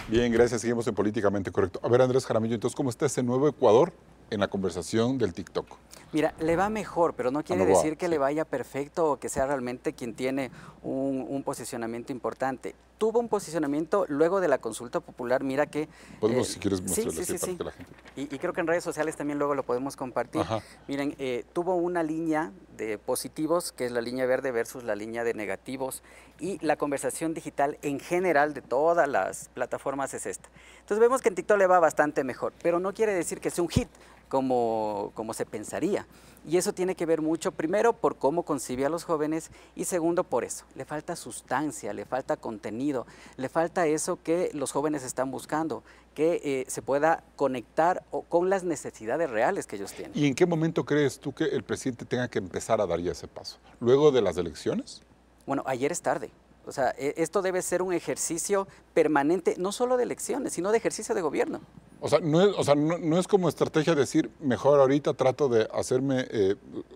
Bien, gracias. Seguimos en Políticamente Correcto. A ver, Andrés Jaramillo, entonces, ¿cómo está ese nuevo Ecuador en la conversación del TikTok? Mira, le va mejor, pero no quiere decir que le vaya perfecto o que sea realmente quien tiene un posicionamiento importante. Tuvo un posicionamiento luego de la consulta popular, mira que... Podemos, si quieres, mostrarlo así para que la gente... Y creo que en redes sociales también luego lo podemos compartir. Ajá. Miren, tuvo una línea de positivos, que es la línea verde versus la línea de negativos, y la conversación digital en general de todas las plataformas es esta. Entonces vemos que en TikTok le va bastante mejor, pero no quiere decir que sea un hit, como se pensaría. Y eso tiene que ver mucho, primero, por cómo concibe a los jóvenes y segundo, por eso. Le falta sustancia, le falta contenido, le falta eso que los jóvenes están buscando, que se pueda conectar con las necesidades reales que ellos tienen. ¿Y en qué momento crees tú que el presidente tenga que empezar a dar ya ese paso? ¿Luego de las elecciones? Bueno, ayer es tarde. O sea, esto debe ser un ejercicio permanente, no solo de elecciones, sino de ejercicio de gobierno. O sea, no es como estrategia decir, mejor ahorita trato de hacerme,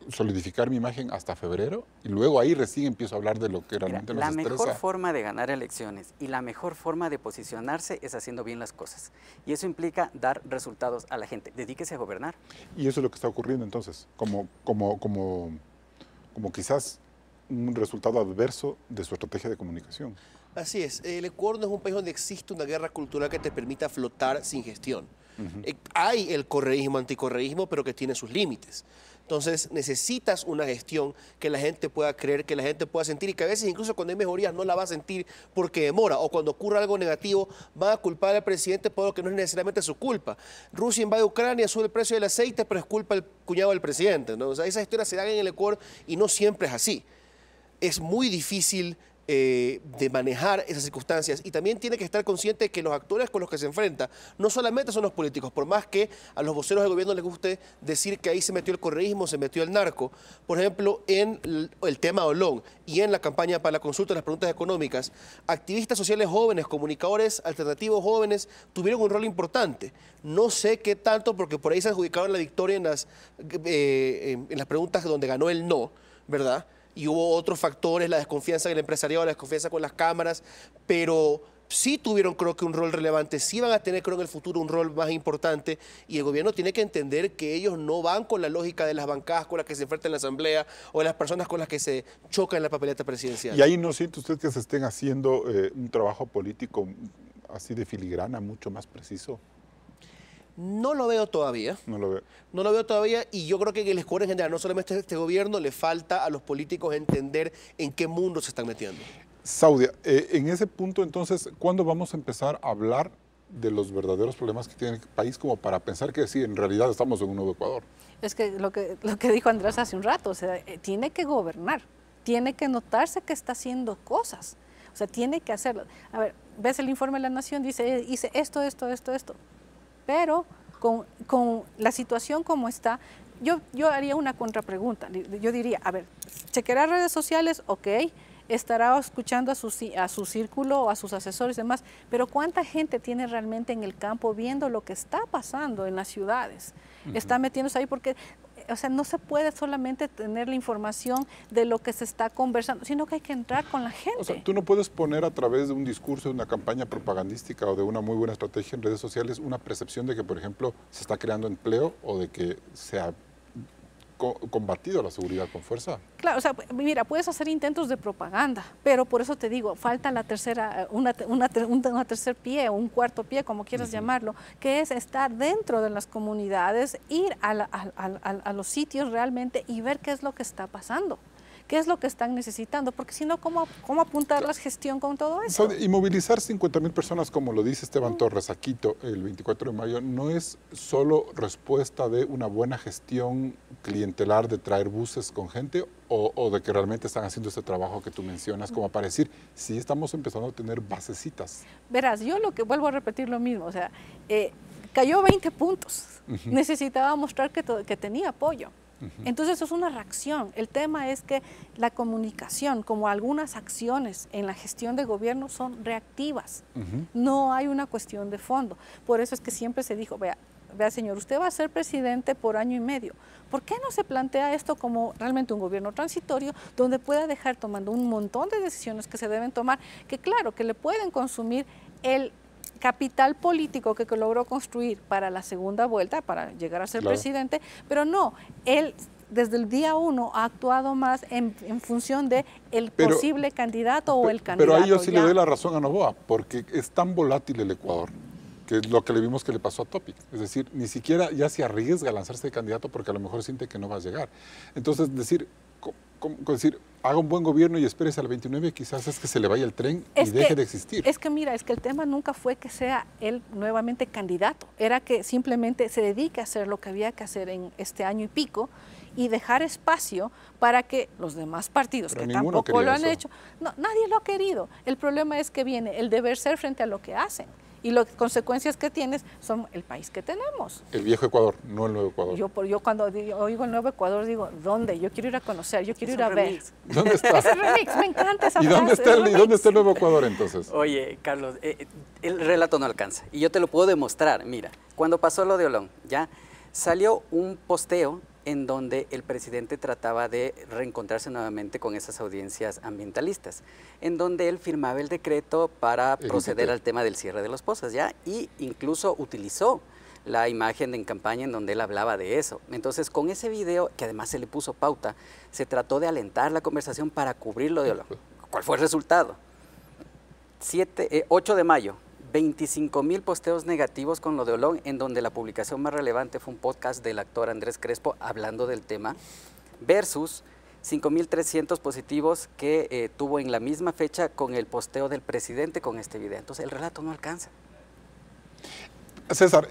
solidificar mi imagen hasta febrero y luego ahí recién empiezo a hablar de lo que realmente nos estresa. La mejor forma de ganar elecciones y la mejor forma de posicionarse es haciendo bien las cosas. Y eso implica dar resultados a la gente. Dedíquese a gobernar. Y eso es lo que está ocurriendo entonces, como quizás un resultado adverso de su estrategia de comunicación. Así es, el Ecuador no es un país donde existe una guerra cultural que te permita flotar sin gestión. Hay el correísmo, anticorreísmo, pero que tiene sus límites. Entonces necesitas una gestión que la gente pueda creer, que la gente pueda sentir y que a veces incluso cuando hay mejorías no la va a sentir porque demora o cuando ocurra algo negativo van a culpar al presidente por lo que no es necesariamente su culpa. Rusia invade Ucrania, sube el precio del aceite, pero es culpa del cuñado del presidente, ¿no? O sea, esas historias se dan en el Ecuador y no siempre es así. Es muy difícil de manejar esas circunstancias, y también tiene que estar consciente que los actores con los que se enfrenta no solamente son los políticos, por más que a los voceros del gobierno les guste decir que ahí se metió el correísmo, se metió el narco. Por ejemplo, en el tema Olón y en la campaña para la consulta de las preguntas económicas, activistas sociales jóvenes, comunicadores alternativos jóvenes tuvieron un rol importante. No sé qué tanto, porque por ahí se adjudicaron la victoria en las preguntas donde ganó el no, ¿verdad? Y hubo otros factores, la desconfianza en el empresariado, la desconfianza con las cámaras, pero sí tuvieron, creo que, un rol relevante, sí van a tener, creo, en el futuro un rol más importante, y el gobierno tiene que entender que ellos no van con la lógica de las bancadas con las que se enfrentan en la asamblea o de las personas con las que se chocan en la papeleta presidencial. ¿Y ahí no siente usted que se estén haciendo un trabajo político así de filigrana, mucho más preciso? No lo veo todavía. No lo veo. No lo veo todavía, y yo creo que en el escuadrón en general, no solamente a este gobierno, le falta a los políticos entender en qué mundo se están metiendo. Saudia, en ese punto entonces, ¿cuándo vamos a empezar a hablar de los verdaderos problemas que tiene el país como para pensar que sí, en realidad estamos en un nuevo Ecuador? Es que lo que dijo Andrés hace un rato, o sea, tiene que gobernar, tiene que notarse que está haciendo cosas, o sea, tiene que hacerlo. A ver, ves el informe de la Nación, dice esto, pero con la situación como está, yo haría una contrapregunta. Yo diría, a ver, chequeará redes sociales, ok, estará escuchando a su círculo o a sus asesores y demás, pero ¿cuánta gente tiene realmente en el campo viendo lo que está pasando en las ciudades? Está metiéndose ahí porque, o sea, no se puede solamente tener la información de lo que se está conversando, sino que hay que entrar con la gente. O sea, tú no puedes poner a través de un discurso, de una campaña propagandística o de una muy buena estrategia en redes sociales una percepción de que, por ejemplo, se está creando empleo o de que se ha combatido la seguridad con fuerza. Claro, o sea, mira, puedes hacer intentos de propaganda, pero por eso te digo, falta la tercera, una tercer pie, un cuarto pie, como quieras llamarlo, que es estar dentro de las comunidades, ir a los sitios realmente y ver qué es lo que está pasando, qué es lo que están necesitando, porque si no, ¿cómo apuntar la gestión con todo eso? Y movilizar 50,000 personas, como lo dice Esteban Torres a Quito el 24 de mayo, no es solo respuesta de una buena gestión clientelar de traer buses con gente o de que realmente están haciendo este trabajo que tú mencionas, como para decir, sí estamos empezando a tener basecitas. Verás, yo lo que vuelvo a repetir lo mismo, o sea, cayó 20 puntos, necesitaba mostrar que tenía apoyo. Entonces eso es una reacción. El tema es que la comunicación, como algunas acciones en la gestión de gobierno, son reactivas. No hay una cuestión de fondo. Por eso es que siempre se dijo, vea señor, usted va a ser presidente por año y medio. ¿Por qué no se plantea esto como realmente un gobierno transitorio donde pueda dejar tomando un montón de decisiones que se deben tomar, que claro, que le pueden consumir el capital político que logró construir para la segunda vuelta, para llegar a ser presidente, pero no, él desde el día 1 ha actuado más en función de el posible candidato o el candidato. Pero ahí yo sí le doy la razón a Noboa, porque es tan volátil el Ecuador, que es lo que le vimos que le pasó a Topic. Es decir, ni siquiera ya se arriesga a lanzarse de candidato porque a lo mejor siente que no va a llegar. Entonces, decir, haga un buen gobierno y espérese al 29, quizás es que se le vaya el tren y deje de existir. Es que mira, es que el tema nunca fue que sea él nuevamente candidato, era que simplemente se dedique a hacer lo que había que hacer en este año y pico y dejar espacio para que los demás partidos, que tampoco lo han hecho, no, nadie lo ha querido. El problema es que viene el deber ser frente a lo que hacen. Y las consecuencias que tienes son el país que tenemos. El viejo Ecuador, no el nuevo Ecuador. Yo cuando oigo el nuevo Ecuador digo, ¿dónde? Yo quiero ir a conocer, yo quiero ir a ver. ¿Dónde está? Ese remix, me encanta esa frase. ¿Y dónde está el nuevo Ecuador entonces? Oye, Carlos, el relato no alcanza. Y yo te lo puedo demostrar. Mira, cuando pasó lo de Olón, ya salió un posteo en donde el presidente trataba de reencontrarse nuevamente con esas audiencias ambientalistas, en donde él firmaba el decreto para proceder al tema del cierre de las pozas, ¿ya? Y incluso utilizó la imagen en campaña en donde él hablaba de eso. Entonces, con ese video, que además se le puso pauta, se trató de alentar la conversación para cubrirlo de Olón. ¿Cuál fue el resultado? 8 de mayo. 25,000 posteos negativos con lo de Olón, en donde la publicación más relevante fue un podcast del actor Andrés Crespo hablando del tema, versus 5,300 positivos que tuvo en la misma fecha con el posteo del presidente con este video. Entonces el relato no alcanza. César,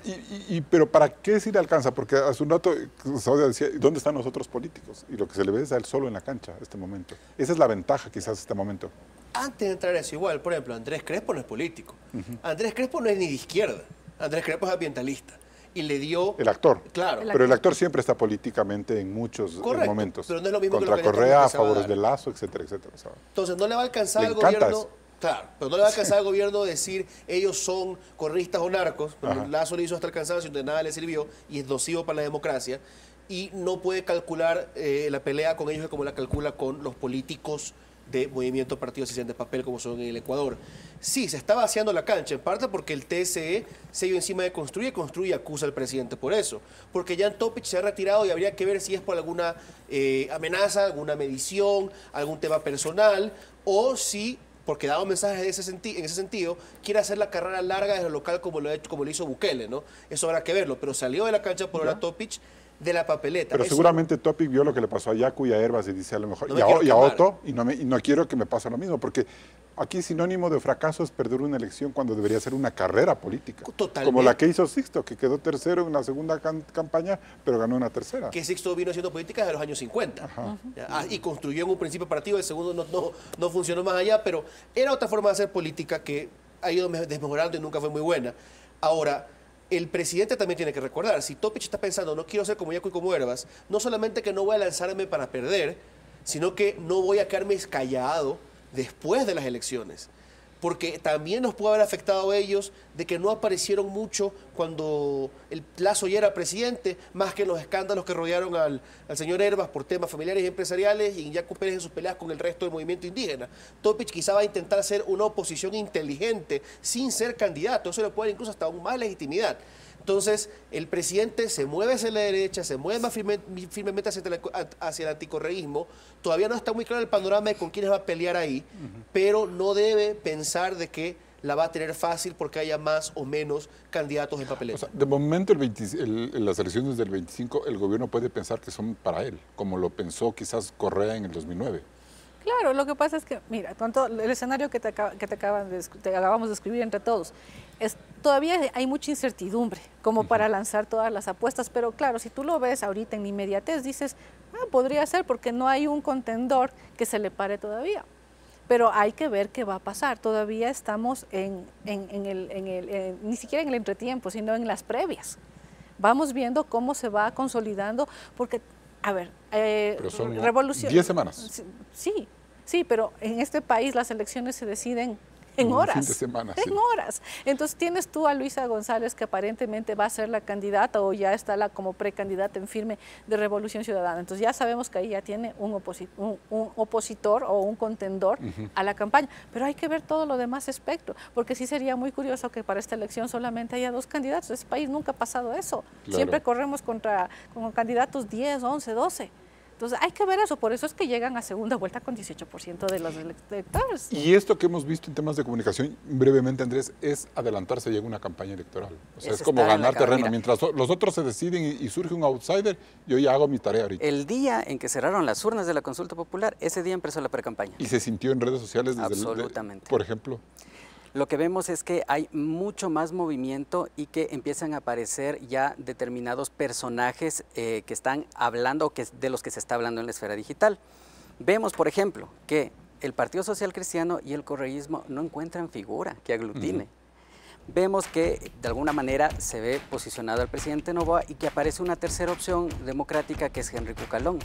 pero ¿para qué sí le alcanza? Porque hace un rato Saudia decía, ¿dónde están los otros políticos? Y lo que se le ve es a él solo en la cancha este momento. Esa es la ventaja quizás este momento. Antes de entrar a eso, igual, por ejemplo, Andrés Crespo no es político. Andrés Crespo no es ni de izquierda. Andrés Crespo es ambientalista. Y le dio... El actor. Claro. Pero el actor siempre está políticamente en muchos momentos. Pero no es lo mismo contra que lo que Correa, a favor de Lazo, etcétera, etcétera. Entonces no le va a alcanzar al gobierno... Claro, pero no le va a alcanzar al gobierno decir ellos son correístas o narcos. Lazo le hizo hasta el cansancio, de nada le sirvió y es nocivo para la democracia. Y no puede calcular la pelea con ellos como la calcula con los políticos de movimiento partidos y de papel como son en el Ecuador. Sí, se está vaciando la cancha, en parte porque el TSE se dio encima de Construye y acusa al presidente por eso. Porque Jan Topic se ha retirado y habría que ver si es por alguna amenaza, alguna medición, algún tema personal, o si, porque dado mensajes en ese sentido, quiere hacer la carrera larga desde el local como lo hizo Bukele, ¿no? Eso habrá que verlo, pero salió de la cancha por ahora Topic de la papeleta. Pero eso, seguramente Topic vio lo que le pasó a Yacu y a Herbas y dice a lo mejor, y a Otto, y no quiero que me pase lo mismo, porque aquí sinónimo de fracaso es perder una elección cuando debería ser una carrera política. Totalmente. Como la que hizo Sixto, que quedó tercero en una segunda campaña, pero ganó una tercera. Que Sixto vino haciendo política desde los años 50. Y construyó en un principio partido, el segundo no funcionó más allá, pero era otra forma de hacer política que ha ido desmejorando y nunca fue muy buena. Ahora, el presidente también tiene que recordar, si Topic está pensando, no quiero ser como Yacu y como Herbas, no solamente que no voy a lanzarme para perder, sino que no voy a quedarme callado después de las elecciones. Porque también nos puede haber afectado a ellos de que no aparecieron mucho cuando el Lazo ya era presidente, más que en los escándalos que rodearon al señor Herbas por temas familiares y empresariales y Yacu Pérez en sus peleas con el resto del movimiento indígena. Topic quizá va a intentar hacer una oposición inteligente sin ser candidato, eso le puede dar incluso hasta aún más legitimidad. Entonces, el presidente se mueve hacia la derecha, se mueve más firmemente hacia el anticorreísmo. Todavía no está muy claro el panorama de con quiénes va a pelear ahí, pero no debe pensar de que la va a tener fácil porque haya más o menos candidatos en papeleta. O sea, de momento, en las elecciones del 25, el gobierno puede pensar que son para él, como lo pensó quizás Correa en el 2009. Claro, lo que pasa es que, mira, con todo el escenario que te acabamos de escribir entre todos, todavía hay mucha incertidumbre como para lanzar todas las apuestas, pero claro, si tú lo ves ahorita en inmediatez, dices, podría ser porque no hay un contendor que se le pare todavía. Pero hay que ver qué va a pasar. Todavía estamos ni siquiera en el entretiempo, sino en las previas. Vamos viendo cómo se va consolidando, porque... A ver, pero son revolución. 10 semanas. Sí, pero en este país las elecciones se deciden en horas. Un fin de semana, en horas. Entonces tienes tú a Luisa González, que aparentemente va a ser la candidata o ya está como precandidata en firme de Revolución Ciudadana. Entonces ya sabemos que ahí ya tiene un opositor o un contendor a la campaña. Pero hay que ver todo lo demás espectro, porque sí sería muy curioso que para esta elección solamente haya 2 candidatos. Ese país nunca ha pasado eso. Claro. Siempre corremos con candidatos 10, 11, 12. Entonces hay que ver eso, por eso es que llegan a segunda vuelta con 18% de los electores. Y esto que hemos visto en temas de comunicación, brevemente Andrés, es adelantarse ya en una campaña electoral. O sea, es como ganar terreno. Mira, mientras los otros se deciden y surge un outsider, yo ya hago mi tarea ahorita. El día en que cerraron las urnas de la consulta popular, ese día empezó la precampaña. ¿Y se sintió en redes sociales desde Absolutamente. por ejemplo? Lo que vemos es que hay mucho más movimiento y que empiezan a aparecer ya determinados personajes que están hablando, de los que se está hablando en la esfera digital. Vemos, por ejemplo, que el Partido Social Cristiano y el correísmo no encuentran figura que aglutine. Vemos que de alguna manera se ve posicionado al presidente Noboa y que aparece una tercera opción democrática que es Henry Cucalón.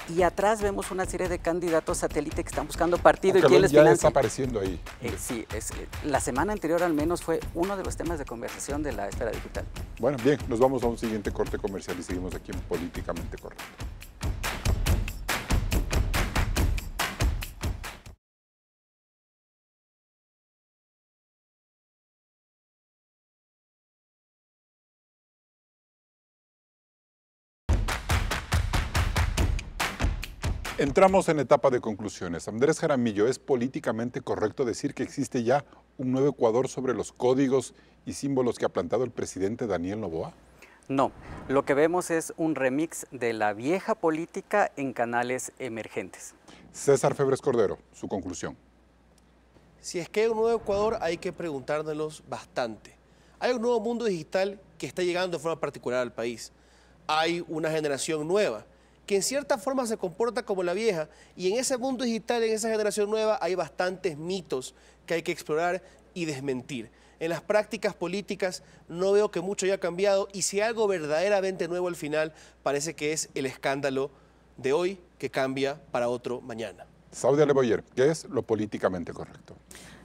Y atrás vemos una serie de candidatos satélite que están buscando partido y quién les financia. Ya está apareciendo ahí. Sí, la semana anterior al menos fue uno de los temas de conversación de la esfera digital. Bueno, bien, nos vamos a un siguiente corte comercial y seguimos aquí en Políticamente Correcto. Entramos en etapa de conclusiones. Andrés Jaramillo, ¿es políticamente correcto decir que existe ya un nuevo Ecuador sobre los códigos y símbolos que ha plantado el presidente Daniel Noboa? No, lo que vemos es un remix de la vieja política en canales emergentes. César Febres Cordero, su conclusión. Si es que hay un nuevo Ecuador, hay que preguntárnoslos bastante. Hay un nuevo mundo digital que está llegando de forma particular al país. Hay una generación nueva que en cierta forma se comporta como la vieja, y en ese mundo digital, en esa generación nueva, hay bastantes mitos que hay que explorar y desmentir. En las prácticas políticas no veo que mucho haya cambiado, y si algo verdaderamente nuevo al final, parece que es el escándalo de hoy que cambia para otro mañana. Saudia Leboyer, ¿qué es lo políticamente correcto?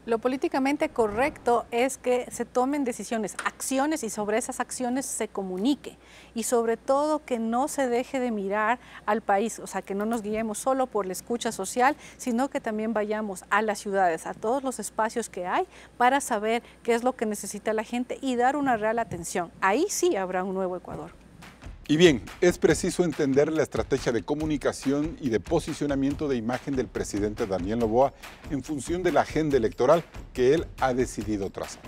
Lo políticamente correcto es que se tomen decisiones, acciones, y sobre esas acciones se comunique. Y sobre todo que no se deje de mirar al país, o sea, que no nos guiemos solo por la escucha social, sino que también vayamos a las ciudades, a todos los espacios que hay, para saber qué es lo que necesita la gente y dar una real atención. Ahí sí habrá un nuevo Ecuador. Y bien, es preciso entender la estrategia de comunicación y de posicionamiento de imagen del presidente Daniel Noboa en función de la agenda electoral que él ha decidido trazar.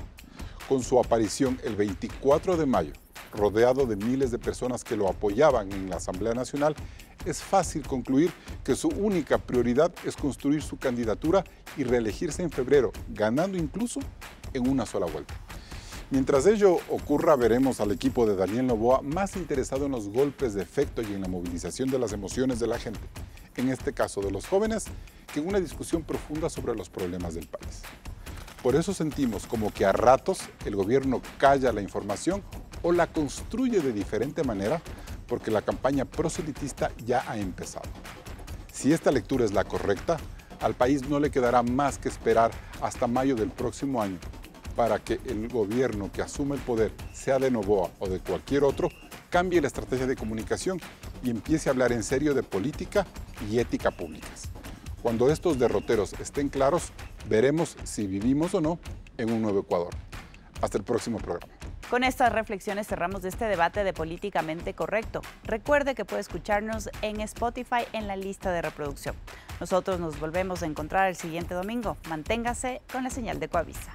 Con su aparición el 24 de mayo, rodeado de miles de personas que lo apoyaban en la Asamblea Nacional, es fácil concluir que su única prioridad es construir su candidatura y reelegirse en febrero, ganando incluso en una sola vuelta. Mientras ello ocurra, veremos al equipo de Daniel Noboa más interesado en los golpes de efecto y en la movilización de las emociones de la gente, en este caso de los jóvenes, que en una discusión profunda sobre los problemas del país. Por eso sentimos como que a ratos el gobierno calla la información o la construye de diferente manera, porque la campaña proselitista ya ha empezado. Si esta lectura es la correcta, al país no le quedará más que esperar hasta mayo del próximo año para que el gobierno que asume el poder, sea de Noboa o de cualquier otro, cambie la estrategia de comunicación y empiece a hablar en serio de política y ética públicas. Cuando estos derroteros estén claros, veremos si vivimos o no en un nuevo Ecuador. Hasta el próximo programa. Con estas reflexiones cerramos este debate de Políticamente Correcto. Recuerde que puede escucharnos en Spotify en la lista de reproducción. Nosotros nos volvemos a encontrar el siguiente domingo. Manténgase con la señal de Coavisa.